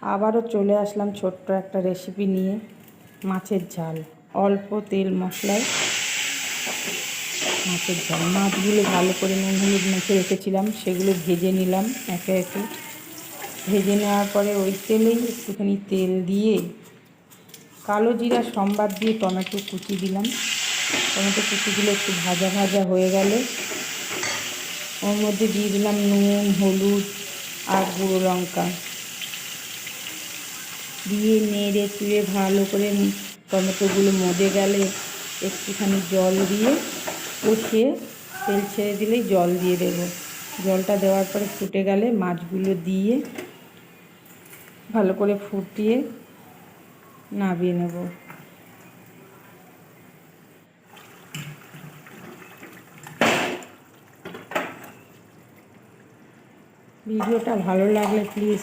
আবারও চলে আসলাম ছোট্ট একটা রেসিপি নিয়ে, মাছের ঝাল। অল্প তেল মশলায় মাছের ঝাল। মাছগুলো ভালো করে নুন হলুদ মেখে রেখেছিলাম, সেগুলো ভেজে নিলাম একে একে। ভেজে নেওয়ার পরে ওই তেলেই একটুখানি তেল দিয়ে কালো জিরা সম্বার দিয়ে টমেটো কুচি দিলাম। টমেটো কুচিগুলো একটু ভাজা ভাজা হয়ে গেলে ওর মধ্যে দিয়ে দিলাম নুন হলুদ আর গুঁড়ো লঙ্কা দিয়ে নেড়ে চুড়ে ভালো করে টমেটোগুলো মজে গেলে একটুখানি জল দিয়ে কষিয়ে তেল ছেড়ে দিলেই জল দিয়ে দেবো। জলটা দেওয়ার পরে ফুটে গেলে মাছগুলো দিয়ে ভালো করে ফুটিয়ে নামিয়ে নেব। ভিডিওটা ভালো লাগলে প্লিজ